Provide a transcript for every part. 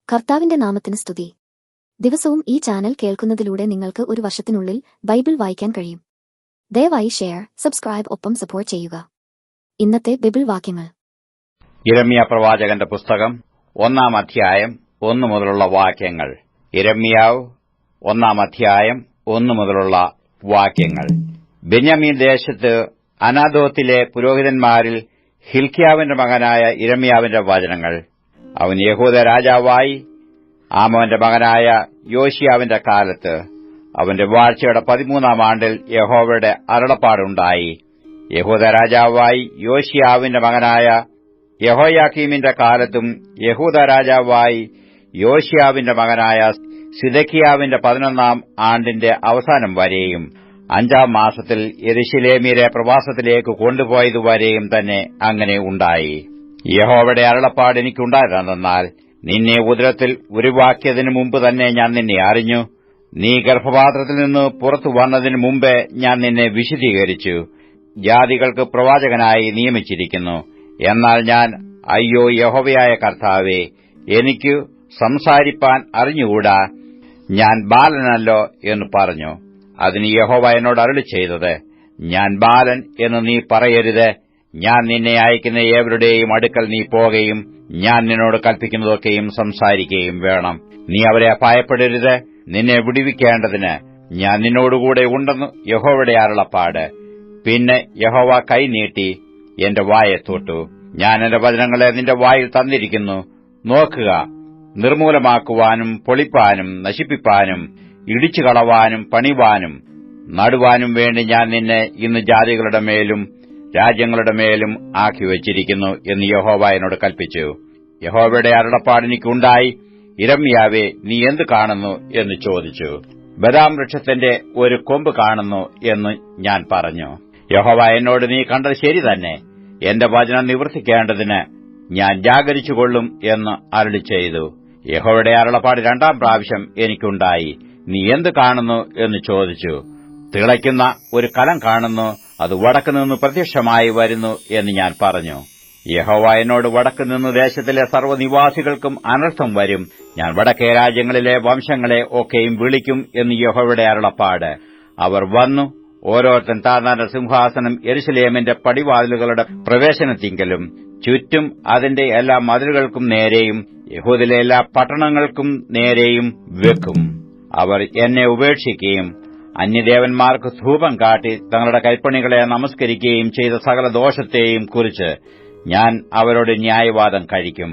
കർത്താവിന്റെ നാമത്തിന് സ്തുതി. ദിവസവും ഈ ചാനൽ കേൾക്കുന്നതിലൂടെ നിങ്ങൾക്ക് ഒരു വർഷത്തിനുള്ളിൽ ബൈബിൾ വായിക്കാൻ കഴിയും. ദയവായി ഷെയർ, സബ്സ്ക്രൈബ് ഒപ്പം സപ്പോർട്ട് ചെയ്യുക. ഇന്നത്തെ ബൈബിൾ വാക്യങ്ങൾ: യിരെമ്യാ പ്രവാചകന്റെ പുസ്തകം 1 അധ്യായം 1 മുതലുള്ള വാക്യങ്ങൾ. യിരെമ്യാവ് 1 അധ്യായം 1 മുതലുള്ള വാക്യങ്ങൾ. ബെന്യാമീൻ ദേശത്ത് അനാഥോത്തിലെ പുരോഹിതന്മാരിൽ ഹിൽക്കിയാവിന്റെ മകനായ യിരെമ്യാവിന്റെ വചനങ്ങൾ. അവൻ യഹൂദ രാജാവായി ആമോന്റെ മകനായ യോശിയാവിന്റെ കാലത്ത് അവന്റെ വാഴ്ചയുടെ 13 ആണ്ടിൽ യഹോവയുടെ അരുളപ്പാടുണ്ടായി. യഹൂദ രാജാവായി യോശിയാവിന്റെ മകനായ യഹോയാക്കീമിന്റെ കാലത്തും യഹൂദ രാജാവായി യോശിയാവിന്റെ മകനായ സിദെക്കിയാവിന്റെ 11 ആണ്ടിന്റെ അവസാനം വരെയും 5 മാസത്തിൽ യെരൂശലേമ്യരെ പ്രവാസത്തിലേക്ക് കൊണ്ടുപോയതുവരെയും തന്നെ അങ്ങനെ ഉണ്ടായി. യഹോവയുടെ അരുളപ്പാട് എനിക്കുണ്ടായതെന്നാൽ, നിന്നെ ഉദരത്തിൽ ഉരുവാക്കിയതിനു മുമ്പ് തന്നെ ഞാൻ നിന്നെ അറിഞ്ഞു. നീ ഗർഭപാത്രത്തിൽ നിന്ന് പുറത്തു വന്നതിനു മുമ്പേ ഞാൻ നിന്നെ വിശദീകരിച്ചു. ജാതികൾക്ക് പ്രവാചകനായി നിയമിച്ചിരിക്കുന്നു. എന്നാൽ ഞാൻ, അയ്യോ യഹോവയായ കർത്താവേ, എനിക്ക് സംസാരിപ്പാൻ അറിഞ്ഞുകൂടാ, ഞാൻ ബാലനല്ലോ എന്ന് പറഞ്ഞു. അതിന് യഹോവ എന്നോട് അരുളിച്ചെയ്തത്, ഞാൻ ബാലൻ എന്ന് നീ പറയരുത്. ഞാൻ നിന്നെ അയക്കുന്ന ഏവരുടെയും അടുക്കൽ നീ പോകുകയും ഞാൻ നിന്നോട് കൽപ്പിക്കുന്നതൊക്കെയും സംസാരിക്കുകയും വേണം. നീ അവരെ ഭയപ്പെടരുത്. നിന്നെ വിടുവിക്കേണ്ടതിന് ഞാൻ നിന്നോടുകൂടെ ഉണ്ടെന്ന് യഹോവയുടെ അരുളപ്പാട്. പിന്നെ യഹോവ കൈ നീട്ടി എന്റെ വായെ തൊട്ടു. ഞാൻ എന്റെ വചനങ്ങളെ നിന്റെ വായിൽ തന്നിരിക്കുന്നു. നോക്കുക, നിർമൂലമാക്കുവാനും പൊളിപ്പാനും നശിപ്പിപ്പാനും ഇടിച്ചുകളവാനും പണിവാനും നടുവാനും വേണ്ടി ഞാൻ നിന്നെ ഇന്ന് ജാതികളുടെ മേലും രാജ്യങ്ങളുടെ മേലും ആക്കിവച്ചിരിക്കുന്നു എന്ന് യഹോവ എന്നോട് കൽപ്പിച്ചു. യഹോവയുടെ അരുളപ്പാട് എനിക്കുണ്ടായി, യിരെമ്യാവേ, നീ എന്ത് കാണുന്നു എന്ന് ചോദിച്ചു. ബദാം വൃക്ഷത്തിന്റെ ഒരു കൊമ്പ് കാണുന്നു എന്ന് ഞാൻ പറഞ്ഞു. യഹോവ എന്നോട്, നീ കണ്ടത് ശരി തന്നെ. എന്റെ വചനം നിവർത്തിക്കേണ്ടതിന് ഞാൻ ജാഗരിച്ചുകൊള്ളും എന്ന് അരുളിച്ചെയ്തു. യഹോവയുടെ അരുളപ്പാട് 2 പ്രാവശ്യം എനിക്കുണ്ടായി. നീ എന്ത് കാണുന്നു എന്ന് ചോദിച്ചു. തിളയ്ക്കുന്ന ഒരു കലം കാണുന്നു, അത് വടക്കുനിന്ന് പ്രത്യക്ഷമായി വരുന്നു എന്ന് ഞാൻ പറഞ്ഞു. യഹോവ എന്നോട്, വടക്കുനിന്ന് ദേശത്തിലെ സർവ്വനിവാസികൾക്കും അനർത്ഥം വരും. ഞാൻ വടക്കേ രാജ്യങ്ങളിലെ വംശങ്ങളെ ഒക്കെയും വിളിക്കും എന്ന് യഹോവയുടെ അരുളപ്പാട്. അവർ വന്നു ഓരോരുത്തൻ താന്താന്റെ സിംഹാസനം യെരൂശലേമിന്റെ പടിവാതിലുകളുടെ പ്രവേശനത്തിങ്കലും ചുറ്റും അതിന്റെ എല്ലാ മതിലുകൾക്കും നേരെയും യഹൂദിലെ എല്ലാ പട്ടണങ്ങൾക്കും നേരെയും വെക്കും. അവർ എന്നെ ഉപേക്ഷിക്കുകയും അന്യദേവന്മാർക്ക് ധൂപം കാട്ടി തങ്ങളുടെ കൈപ്പണികളെ നമസ്കരിക്കുകയും ചെയ്ത സകല ദോഷത്തെയും കുറിച്ച് ഞാൻ അവരോട് ന്യായവാദം കഴിക്കും.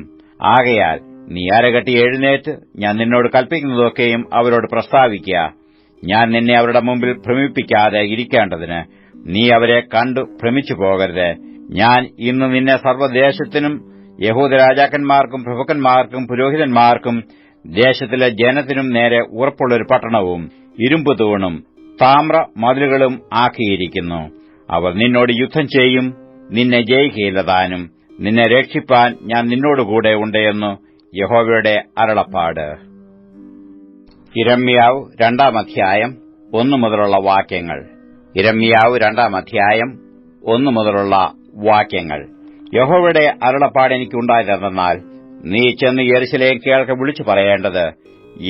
ആകയാൽ നീ അരകെട്ടി എഴുന്നേറ്റ് ഞാൻ നിന്നോട് കൽപ്പിക്കുന്നതൊക്കെയും അവരോട് പ്രസ്താവിക്കുക. ഞാൻ നിന്നെ അവരുടെ മുമ്പിൽ ഭ്രമിപ്പിക്കാതെ ഇരിക്കേണ്ടതിന് നീ അവരെ കണ്ടു ഭ്രമിച്ചു പോകരുത്. ഞാൻ ഇന്ന് നിന്നെ സർവ്വദേശത്തിനും യഹൂദ രാജാക്കന്മാർക്കും പ്രഭുക്കന്മാർക്കും പുരോഹിതന്മാർക്കും ദേശത്തിലെ ജനത്തിനും നേരെ ഉറപ്പുള്ളൊരു പട്ടണവും ഇരുമ്പ് തൂണും താമ്ര മതിലുകളും ആക്കിയിരിക്കുന്നു. അവർ നിന്നോട് യുദ്ധം ചെയ്യും, നിന്നെ ജയിക്കുകയില്ലതാനും. നിന്നെ രക്ഷിപ്പാൻ ഞാൻ നിന്നോടുകൂടെ ഉണ്ടെന്ന് യഹോവയുടെ അരുളപ്പാട്. യിരെമ്യാവ് 2 അധ്യായം 1 മുതലുള്ള വാക്യങ്ങൾ. യിരെമ്യാവ് 2 അധ്യായം 1 മുതലുള്ള വാക്യങ്ങൾ. യഹോവയുടെ അരുളപ്പാട് എനിക്കുണ്ടായതെന്നാൽ, നീ ചെന്ന് യെരൂശലേം കേൾക്കെ വിളിച്ചു പറയേണ്ടത്,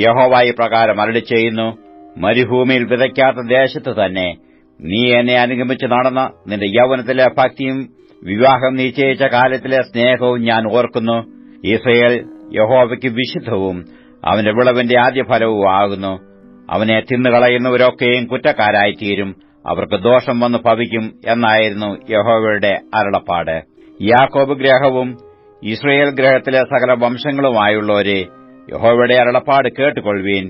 യഹോവ ഇപ്രകാരം അരുളിച്ചെയ്യുന്നു, മരുഭൂമിയിൽ വിതയ്ക്കാത്ത ദേശത്ത് തന്നെ നീ എന്നെ അനുഗമിച്ച് നടന്ന നിന്റെ യൗവനത്തിലെ ഭക്തിയും വിവാഹം നിശ്ചയിച്ച കാലത്തിലെ സ്നേഹവും ഞാൻ ഓർക്കുന്നു. ഇസ്രായേൽ യഹോവയ്ക്ക് വിശുദ്ധവും അവന്റെ വിളവിന്റെ ആദ്യഫലവും ആകുന്നു. അവനെ തിന്നുകളയുന്നവരൊക്കെയും കുറ്റക്കാരായിത്തീരും, അവർക്ക് ദോഷം വന്നു ഭവിക്കും എന്നായിരുന്നു യഹോവയുടെ അരുളപ്പാട്. യാക്കോബ് ഗ്രഹവും ഇസ്രായേൽ ഗ്രഹത്തിലെ സകല വംശങ്ങളുമായുള്ളവരെ, യഹോവയുടെ അരുളപ്പാട് കേട്ടുകൊള്ളുവീൻ.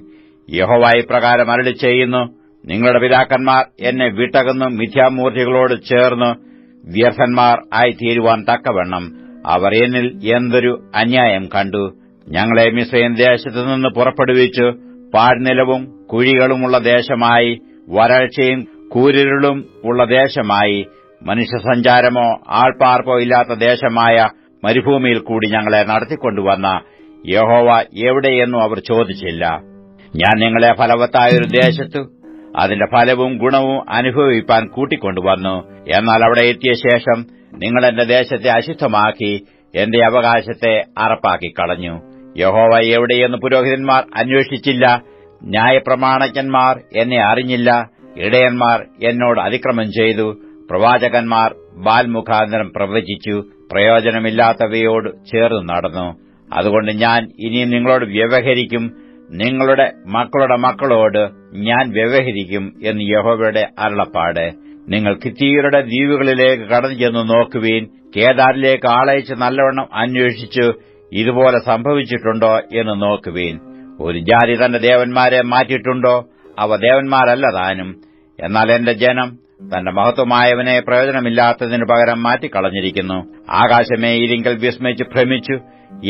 യഹോവ ഇപ്രകാരം അരുളിച്ചെയ്യുന്നു, നിങ്ങളുടെ പിതാക്കന്മാർ എന്നെ വിട്ടകന്നു മിഥ്യാമൂർത്തികളോട് ചേർന്ന് വ്യർത്ഥന്മാർ ആയിത്തീരുവാൻ തക്കവണ്ണം അവർ എന്നിൽ എന്തൊരു അന്യായം കണ്ടു. ഞങ്ങളെ മിസ്രയീം ദേശത്തുനിന്ന് പുറപ്പെടുവിച്ചു പാഴ്നിലവും കുഴികളുമുള്ള ദേശമായി, വരൾച്ചയും കൂരിരുളും ഉള്ള ദേശമായി, മനുഷ്യസഞ്ചാരമോ ആൾപ്പാർപ്പോ ഇല്ലാത്ത ദേശമായ മരുഭൂമിയിൽ കൂടി ഞങ്ങളെ നടത്തിക്കൊണ്ടുവന്ന യഹോവ എവിടെയെന്നും അവർ ചോദിച്ചില്ല. ഞാൻ നിങ്ങളെ ഫലവത്തായൊരു ദേശത്തു അതിന്റെ ഫലവും ഗുണവും അനുഭവിപ്പാൻ കൂട്ടിക്കൊണ്ടുവന്നു. എന്നാൽ അവിടെ എത്തിയ ശേഷം നിങ്ങൾ എന്റെ ദേശത്തെ അശുദ്ധമാക്കി എന്റെ അവകാശത്തെ അറപ്പാക്കി കളഞ്ഞു. യഹോവ എവിടെയെന്ന് പുരോഹിതന്മാർ അന്വേഷിച്ചില്ല. ന്യായപ്രമാണജ്ഞന്മാർ എന്നെ അറിഞ്ഞില്ല. ഇടയന്മാർ എന്നോട് അതിക്രമം ചെയ്തു. പ്രവാചകന്മാർ ബാൽ മുഖാന്തരം പ്രവചിച്ചു. പ്രയോജനമില്ലാത്തവയോട് ചേർന്ന് നടന്നു. അതുകൊണ്ട് ഞാൻ ഇനിയും നിങ്ങളോട് വ്യവഹരിക്കും, നിങ്ങളുടെ മക്കളുടെ മക്കളോട് ഞാൻ വ്യവഹരിക്കും എന്ന് യഹോവയുടെ അരുളപ്പാട്. നിങ്ങൾ കിത്തീയരുടെ ദ്വീപുകളിലേക്ക് കടന്നു ചെന്ന് നോക്കുവീൻ. കേദാരിലേക്ക് ആളയച്ച് നല്ലവണ്ണം അന്വേഷിച്ചു ഇതുപോലെ സംഭവിച്ചിട്ടുണ്ടോ എന്ന് നോക്കുവീൻ. ഒരു ജാതി തന്റെ ദേവന്മാരെ മാറ്റിയിട്ടുണ്ടോ? അവ ദേവന്മാരല്ല താനും. എന്നാൽ എന്റെ ജനം തന്റെ മഹത്വമായവനെ പ്രയോജനമില്ലാത്തതിനു പകരം മാറ്റിക്കളഞ്ഞിരിക്കുന്നു. ആകാശമേ, ഇരിങ്കൽ വിസ്മയിച്ച് ഭ്രമിച്ചു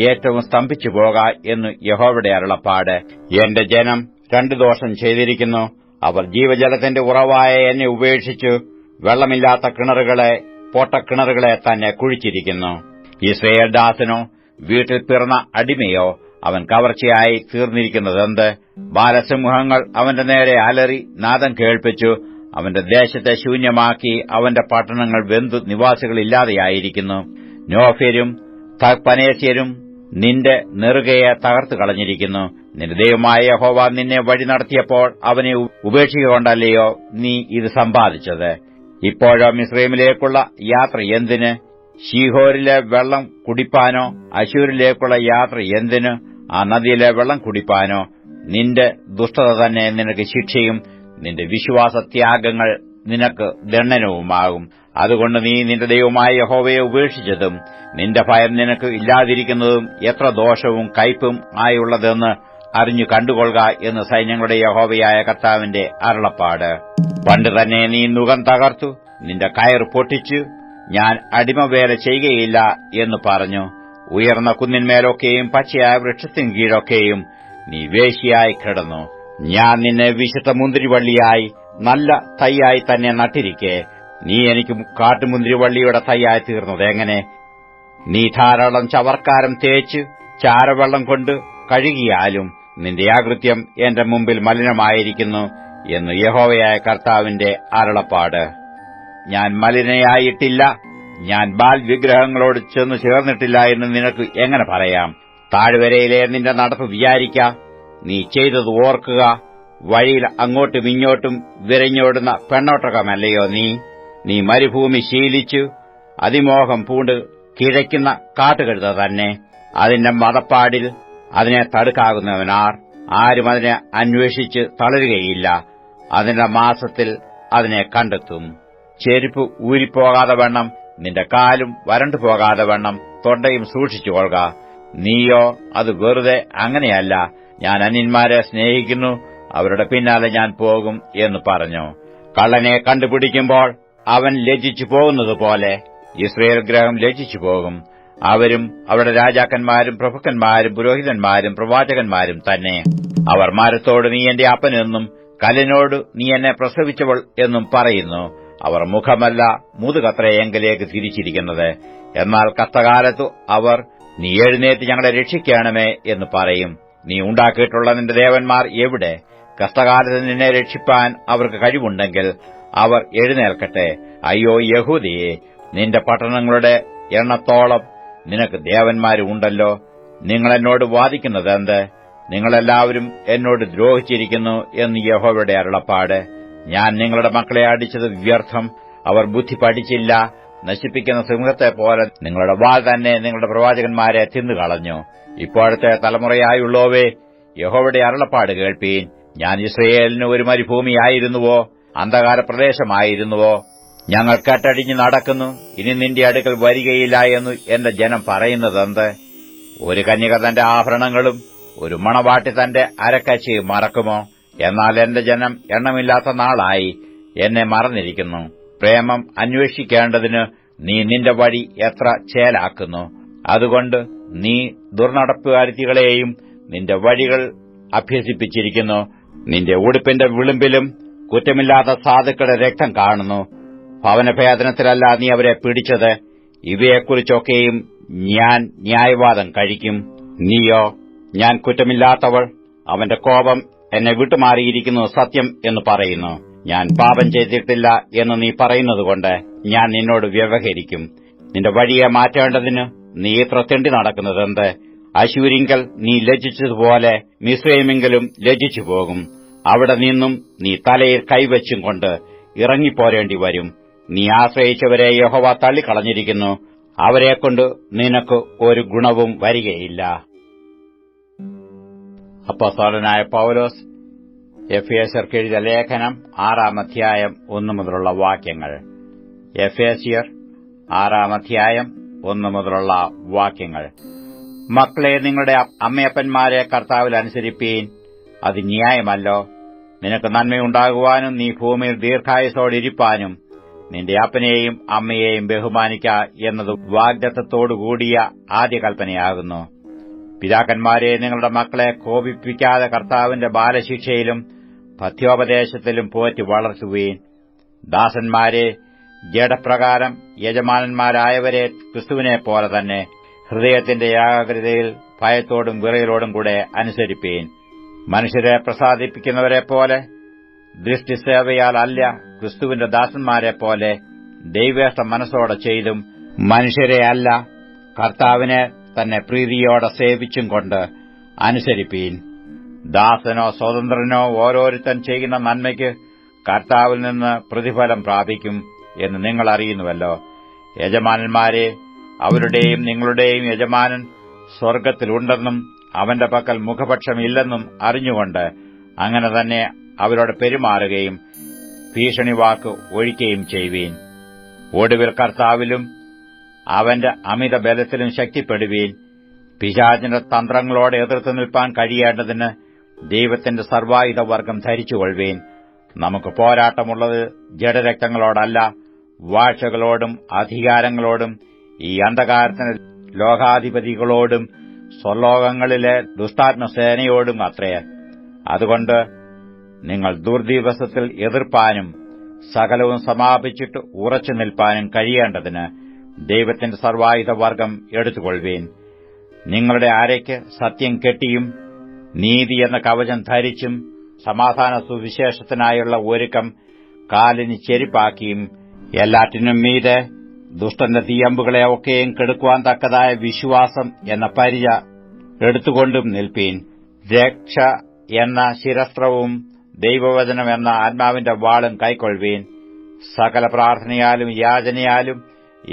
ഏറ്റവും സ്തംഭിച്ചു പോക എന്ന് യഹോവയുടെ അരുളപ്പാട്. എന്റെ ജനം രണ്ടു ദോഷം ചെയ്തിരിക്കുന്നു. അവർ ജീവജലത്തിന്റെ ഉറവായ എന്നെ ഉപേക്ഷിച്ചു വെള്ളമില്ലാത്ത കിണറുകളെ, പൊട്ടക്കിണറുകളെ തന്നെ കുഴിച്ചിരിക്കുന്നു. ഇസ്രയേൽ ദാസനോ വീട്ടിൽ പിറന്ന അടിമയോ അവൻ കവർച്ചയായി തീർന്നിരിക്കുന്നതെന്ത്? ബാലസിംഹങ്ങൾ അവന്റെ നേരെ അലറി നാദം കേൾപ്പിച്ചു. അവന്റെ ദേശത്തെ ശൂന്യമാക്കി അവന്റെ പട്ടണങ്ങൾ വെന്തു നിവാസികളില്ലാതെയായിരിക്കുന്നു. നോഫ്യരും തഹ്പനേസ്യരും നിന്റെ നെറുകയെ തകർത്തു കളഞ്ഞിരിക്കുന്നു. നിന്റെ ദൈവമായ യഹോവ നിന്നെ വഴി നടത്തിയപ്പോൾ അവനെ ഉപേക്ഷിക്കൊണ്ടല്ലയോ നീ ഇത് സമ്പാദിച്ചത്? ഇപ്പോഴോ മിസ്രയീമിലേക്കുള്ള യാത്ര എന്തിന്? ശീഹോരിലെ വെള്ളം കുടിപ്പാനോ? അശൂരിലേക്കുള്ള യാത്ര എന്തിന്? ആ നദിയിലെ വെള്ളം കുടിപ്പാനോ? നിന്റെ ദുഷ്ടത തന്നെ നിനക്ക് ശിക്ഷയും നിന്റെ വിശ്വാസത്യാഗങ്ങൾ നിനക്ക് ദണ്ഡനവുമാകും. അതുകൊണ്ട് നീ നിന്റെ ദൈവമായ യഹോവയെ ഉപേക്ഷിച്ചതും നിന്റെ ഭയം നിനക്ക് ഇല്ലാതിരിക്കുന്നതും എത്ര ദോഷവും കയ്പും ആയുള്ളതെന്ന് അറിഞ്ഞു കണ്ടുകൊള്ളുക എന്ന് സൈന്യങ്ങളുടെ യഹോവയായ കർത്താവിന്റെ അരുളപ്പാട്. പണ്ട് തന്നെ നീ നുകം തകർത്തു, നിന്റെ കയർ പൊട്ടിച്ചു, ഞാൻ അടിമവേല ചെയ്യുകയില്ല എന്ന് പറഞ്ഞു. ഉയർന്ന കുന്നിന്മേലൊക്കെയും പച്ചയായ വൃക്ഷത്തിൻ കീഴൊക്കെയും നീ വേശ്യയായി കിടന്നു. ഞാൻ നിന്നെ വിശുദ്ധ മുന്തിരിവള്ളിയായി നല്ല തൈയായി തന്നെ നട്ടിരിക്കെ നീ എനിക്ക് കാട്ടുമുന്തിരിവള്ളിയുടെ തൈയായി തീർന്നത് എങ്ങനെ? നീ ധാരാളം ചവർക്കാരം തേച്ച് ചാരവെള്ളം കൊണ്ട് കഴുകിയാലും നിന്റെ അകൃത്യം എന്റെ മുമ്പിൽ മലിനമായിരിക്കുന്നു എന്ന് യഹോവയായ കർത്താവിന്റെ അരുളപ്പാട്. ഞാൻ മലിനയായിട്ടില്ല, ഞാൻ ബാൽ വിഗ്രഹങ്ങളോട് ചെന്ന് ചേർന്നിട്ടില്ല എന്ന് നിനക്ക് എങ്ങനെ പറയാം? താഴ്വരയിലെ നിന്റെ നടപ്പ് വിചാരിക്ക, നീ ചെയ്തത് ഓർക്കുക. വഴിയിൽ അങ്ങോട്ടും ഇങ്ങോട്ടും വിരഞ്ഞോടുന്ന പെണ്ണോട്ടകമല്ലയോ നീ മരുഭൂമി ശീലിച്ചു അതിമോഹം പൂണ്ട് കിഴയ്ക്കുന്ന കാട്ടുകഴുത തന്നെ. അതിന്റെ മതപ്പാടിൽ അതിനെ തടുക്കാകുന്നവനാർ? ആരും അതിനെ അന്വേഷിച്ച് തളരുകയില്ല. അതിന്റെ മാസത്തിൽ അതിനെ കണ്ടെത്തും. ചെരുപ്പ് ഊരിപ്പോകാതെ വണ്ണം നിന്റെ കാലും വരണ്ടുപോകാതെ വണ്ണം തൊണ്ടയും സൂക്ഷിച്ചുകൊള്ളുക. നീയോ അത് വെറുതെ അങ്ങനെയല്ല, ഞാൻ അന്യന്മാരെ സ്നേഹിക്കുന്നു, അവരുടെ പിന്നാലെ ഞാൻ പോകും എന്ന് പറഞ്ഞു. കള്ളനെ കണ്ടുപിടിക്കുമ്പോൾ അവൻ ലജ്ജിച്ചു പോകുന്നതുപോലെ ഇസ്രയേൽ ഗ്രഹം ലജ്ജിച്ചു പോകും. അവരും അവരുടെ രാജാക്കന്മാരും പ്രഭുക്കന്മാരും പുരോഹിതന്മാരും പ്രവാചകന്മാരും തന്നെ. അവർ മരത്തോട് നീ എന്റെ അപ്പനെന്നും കല്ലിനോട് നീ എന്നെ പ്രസവിച്ചവൾ എന്നും പറയുന്നു. അവർ മുഖമല്ല മുതുകത്രേ എങ്കിലേക്ക് തിരിച്ചിരിക്കുന്നത്. എന്നാൽ കഷ്ടകാലത്തു അവർ നീ എഴുന്നേറ്റ് ഞങ്ങളെ രക്ഷിക്കണമേ എന്ന് പറയും. നീ ഉണ്ടാക്കിയിട്ടുള്ള നിന്റെ ദേവന്മാർ എവിടെ? കഷ്ടകാലത്ത് നിന്നെ രക്ഷിപ്പാൻ അവർക്ക് കഴിവുണ്ടെങ്കിൽ അവർ എഴുന്നേൽക്കട്ടെ. അയ്യോ യഹൂദയെ, നിന്റെ പട്ടണങ്ങളുടെ എണ്ണത്തോളം നിനക്ക് ദേവന്മാരുണ്ടല്ലോ. നിങ്ങൾ എന്നോട് വാദിക്കുന്നതെന്ത്? നിങ്ങളെല്ലാവരും എന്നോട് ദ്രോഹിച്ചിരിക്കുന്നു എന്ന് യഹോവയുടെ അരുളപ്പാട്. ഞാൻ നിങ്ങളുടെ മക്കളെ അടിച്ചത് വ്യർത്ഥം. അവർ ബുദ്ധി പഠിച്ചില്ല. നശിപ്പിക്കുന്ന സിംഹത്തെപ്പോലെ നിങ്ങളുടെ വാൾ തന്നെ നിങ്ങളുടെ പ്രവാചകന്മാരെ തിന്നുകളഞ്ഞു. ഇപ്പോഴത്തെ തലമുറയായുള്ളോവേ, യഹോവയുടെ അരുളപ്പാട് കേൾപ്പീൻ. ഞാൻ ഇസ്രയേലിന് ഒരു മരുഭൂമിയായിരുന്നുവോ? അന്ധകാര പ്രദേശമായിരുന്നുവോ? ഞങ്ങൾ കെട്ടടിഞ്ഞു നടക്കുന്നു, ഇനി നിന്റെ അടുക്കൽ വരികയില്ല എന്ന് എന്റെ ജനം പറയുന്നതെന്ത്? ഒരു കന്യക തന്റെ ആഭരണങ്ങളും ഒരു മണവാട്ടി തന്റെ അരക്കച്ചയും മറക്കുമോ? എന്നാൽ എന്റെ ജനം എണ്ണമില്ലാത്ത നാളായി എന്നെ മറന്നിരിക്കുന്നു. പ്രേമം അന്വേഷിക്കേണ്ടതിന് നീ നിന്റെ വഴി എത്ര ചേലാക്കുന്നു. അതുകൊണ്ട് നീ ദുർനടപ്പുകാരികളെയും നിന്റെ വഴികൾ അഭ്യസിപ്പിച്ചിരിക്കുന്നു. നിന്റെ ഉടുപ്പിന്റെ വിളിമ്പിലും കുറ്റമില്ലാത്ത സാധുക്കളുടെ രക്തം കാണുന്നു. ഭവനഭേദനത്തിലല്ല നീ അവരെ പിടിച്ചത്. ഇവയെക്കുറിച്ചൊക്കെയും ഞാൻ ന്യായവാദം കഴിക്കും. നീയോ, ഞാൻ കുറ്റമില്ലാത്തവൾ, അവന്റെ കോപം എന്നെ വിട്ടുമാറിയിരിക്കുന്നു സത്യം എന്ന് പറയുന്നു. ഞാൻ പാപം ചെയ്തിട്ടില്ല എന്ന് നീ പറയുന്നതുകൊണ്ട് ഞാൻ നിന്നോട് വ്യവഹരിക്കും. നിന്റെ വഴിയെ മാറ്റേണ്ടതിന് നീ ഇത്ര തെണ്ടി നടക്കുന്നതെന്ത്? അശ്ശൂരിങ്കൽ നീ ലജ്ജിച്ചതുപോലെ മിസ്രയീമിങ്കലും ലജ്ജിച്ചു പോകും. അവിടെ നിന്നും നീ തലയിൽ കൈവച്ചും കൊണ്ട് ഇറങ്ങിപ്പോരേണ്ടി വരും. നീ ആശ്രയിച്ചവരെ യഹോവ തള്ളിക്കളഞ്ഞിരിക്കുന്നു. അവരെക്കൊണ്ട് നിനക്ക് ഒരു ഗുണവും വരികയില്ല. അപ്പോസ്തലനായ പൗലോസ് എഫേസ്യർക്ക് എഴുതിയ ലേഖനം 6-ാം അധ്യായം 1 മുതലുള്ള വാക്യങ്ങൾ. എഫേസ്യർ 6-ാം അധ്യായം 1 മുതലുള്ള വാക്യങ്ങൾ. മക്കളെ, നിങ്ങളുടെ അമ്മയപ്പന്മാരെ കർത്താവിൽ അനുസരിപ്പീൻ. അത് ന്യായമല്ലോ. നിനക്ക് നന്മയുണ്ടാകുവാനും നീ ഭൂമിയിൽ ദീർഘായുസോടിരിപ്പാനും നിന്റെ അപ്പനെയും അമ്മയെയും ബഹുമാനിക്ക എന്നത് വാഗ്ദത്തത്തോടുകൂടിയ ആദ്യ കൽപ്പനയാകുന്നു. പിതാക്കന്മാരെ, നിങ്ങളുടെ മക്കളെ കോപിപ്പിക്കാതെ കർത്താവിന്റെ ബാലശിക്ഷയിലും പഥ്യോപദേശത്തിലും പോറ്റി വളർത്തുവീൻ. ദാസന്മാരെ, ജഡപ്രകാരം യജമാനന്മാരായവരെ ക്രിസ്തുവിനെപ്പോലെ തന്നെ ഹൃദയത്തിന്റെ ഏകാഗ്രതയിൽ ഭയത്തോടും വിറയലോടും കൂടെ അനുസരിപ്പീൻ. മനുഷ്യരെ പ്രസാദിപ്പിക്കുന്നവരെപ്പോലെ ദൃഷ്ടിസേവയാൽ അല്ല, ക്രിസ്തുവിന്റെ ദാസന്മാരെപ്പോലെ ദൈവേഷ്ട മനസ്സോടെ ചെയ്തും മനുഷ്യരെ അല്ല, കർത്താവിനെ തന്നെ പ്രീതിയോടെ സേവിച്ചും കൊണ്ട് അനുസരിപ്പീൻ. ദാസനോ സ്വതന്ത്രനോ ഓരോരുത്തൻ ചെയ്യുന്ന നന്മയ്ക്ക് കർത്താവിൽ നിന്ന് പ്രതിഫലം പ്രാപിക്കും എന്ന് നിങ്ങൾ അറിയുന്നുവല്ലോ. യജമാനന്മാരെ, അവരുടെയും നിങ്ങളുടെയും യജമാനൻ സ്വർഗ്ഗത്തിലുണ്ടെന്നും അവന്റെ പക്കൽ മുഖപക്ഷമില്ലെന്നും അറിഞ്ഞുകൊണ്ട് അങ്ങനെ തന്നെ അവരോട് പെരുമാറുകയും ഭീഷണിവാക്ക് ഒഴിക്കുകയും ചെയ്യുവീൻ. ഒടുവിൽ കർത്താവിലും അവന്റെ അമിത ബലത്തിലും ശക്തിപ്പെടുവീൻ. പിശാചിന്റെ തന്ത്രങ്ങളോട് എതിർത്ത് നിൽപ്പാൻ കഴിയേണ്ടതിന് ദൈവത്തിന്റെ സർവായുധവർഗം ധരിച്ചുകൊള്ളുവീൻ. നമുക്ക് പോരാട്ടമുള്ളത് ജഡരക്തങ്ങളോടല്ല, വാഴ്ചകളോടും അധികാരങ്ങളോടും ഈ അന്ധകാരത്തിന്റെ ലോകാധിപതികളോടും സ്വർലോകങ്ങളിലെ ദുഷ്ടാത്മസേനയോടും അത്രേ. അതുകൊണ്ട് നിങ്ങൾ ദുർദിവസത്തിൽ എതിർപ്പാനും സകലവും സമാപിച്ചിട്ട് ഉറച്ചു നിൽപ്പാനും കഴിയേണ്ടതിന് ദൈവത്തിന്റെ സർവായുധവർഗം എടുത്തുകൊള്ളുവീൻ. നിങ്ങളുടെ അരയ്ക്ക് സത്യം കെട്ടിയും നീതി എന്ന കവചം ധരിച്ചും സമാധാന സുവിശേഷത്തിനായുള്ള ഒരുക്കം കാലിന് ചെരിപ്പാക്കിയും എല്ലാറ്റിനും മീതെ ദുഷ്ടന്റെ തീയമ്പുകളെ ഒക്കെയും കെടുക്കുവാൻ തക്കതായ വിശ്വാസം എന്ന പരിച എടുത്തുകൊണ്ടും നിൽപ്പീൻ. രക്ഷ എന്ന ശിരസ്ത്രവും ദൈവവചനം എന്ന ആത്മാവിന്റെ വാളും കൈക്കൊള്ളുവീൻ. സകല പ്രാർത്ഥനയാലും യാചനയാലും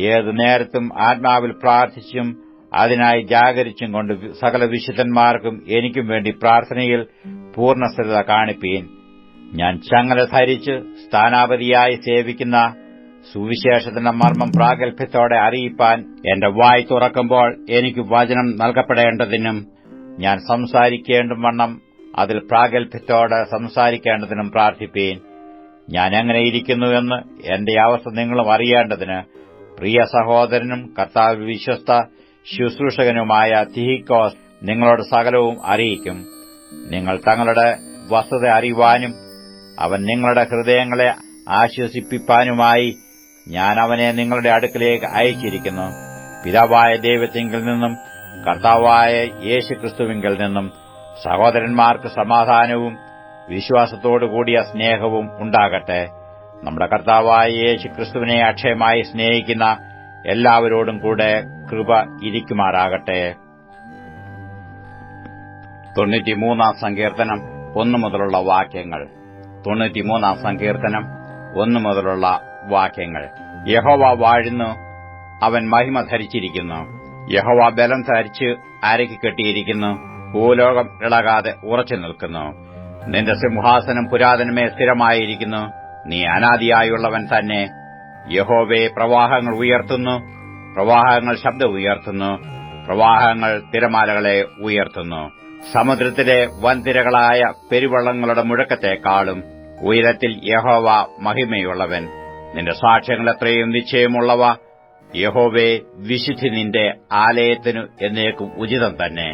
ഏതു നേരത്തും ആത്മാവിൽ പ്രാർത്ഥിച്ചും അതിനായി ജാഗരിച്ചും കൊണ്ട് സകല വിശുദ്ധന്മാർക്കും എനിക്കും വേണ്ടി പ്രാർത്ഥനയിൽ പൂർണ്ണസ്ഥിരത കാണിപ്പീൻ. ഞാൻ ചങ്ങല ധരിച്ച് സ്ഥാനാപതിയായി സേവിക്കുന്ന സുവിശേഷത്തിന്റെ മർമ്മം പ്രാഗൽഭ്യത്തോടെ അറിയിപ്പാൻ എന്റെ വായ് തുറക്കുമ്പോൾ എനിക്ക് വചനം നൽകപ്പെടേണ്ടതിനും ഞാൻ സംസാരിക്കേണ്ടും വണ്ണം അതിൽ പ്രാഗൽഭ്യത്തോടെ സംസാരിക്കേണ്ടതിനും പ്രാർത്ഥിപ്പീൻ. ഞാൻ എങ്ങനെയിരിക്കുന്നുവെന്ന് എന്റെ അവസ്ഥ നിങ്ങളും അറിയേണ്ടതിന് പ്രിയ സഹോദരനും കർത്താവിൽ വിശ്വസ്ത ശുശ്രൂഷകനുമായ തിഹിക്കോസ് നിങ്ങളോട് സകലവും അറിയിക്കും. നിങ്ങൾ തങ്ങളുടെ വസ്തുത അറിയുവാനും അവൻ നിങ്ങളുടെ ഹൃദയങ്ങളെ ആശ്വസിപ്പിപ്പാനുമായി ഞാൻ അവനെ നിങ്ങളുടെ അടുക്കലേക്ക് അയച്ചിരിക്കുന്നു. പിതാവായ ദൈവത്തിങ്കിൽ നിന്നും കർത്താവായ യേശുക്രിസ്തുവിങ്കിൽ നിന്നും സഹോദരന്മാർക്ക് സമാധാനവും വിശ്വാസത്തോടുകൂടിയ സ്നേഹവും ഉണ്ടാകട്ടെ. നമ്മുടെ കർത്താവായ യേശുക്രിസ്തുവിനെ അക്ഷയമായി സ്നേഹിക്കുന്ന എല്ലാവരോടും കൂടെ കൃപ ഇരിക്കുമാറാകട്ടെ. 93-ാം സങ്കീർത്തനം 1 മുതലുള്ള വാക്യങ്ങൾ. 93-ാം സങ്കീർത്തനം 1 മുതലുള്ള വാക്യങ്ങൾ. യഹോവ വാഴുന്നു, അവൻ മഹിമ ധരിച്ചിരിക്കുന്നു. യഹോവ ബലം ധരിച്ച് അരയ്ക്ക് കെട്ടിയിരിക്കുന്നു. ഭൂലോകം ഇളകാതെ ഉറച്ചു നിൽക്കുന്നു. നിന്റെ സിംഹാസനം പുരാതനമേ സ്ഥിരമായിരിക്കുന്നു. നീ അനാദിയായുള്ളവൻ തന്നെ. യഹോവേ, പ്രവാഹങ്ങൾ ഉയർത്തുന്നു, പ്രവാഹങ്ങൾ ശബ്ദം ഉയർത്തുന്നു, പ്രവാഹങ്ങൾ തിരമാലകളെ ഉയർത്തുന്നു. സമുദ്രത്തിലെ വൻതിരകളായ പെരുവെള്ളങ്ങളുടെ മുഴക്കത്തെക്കാളും ഉയരത്തിൽ യഹോവ മഹിമയുള്ളവൻ. നിന്റെ സാക്ഷ്യങ്ങൾ എത്രയും നിശ്ചയമുള്ളവ. യഹോവേ, വിശുദ്ധി നിന്റെ ആലയത്തിനു എന്നേക്കും ഉചിതം തന്നെ.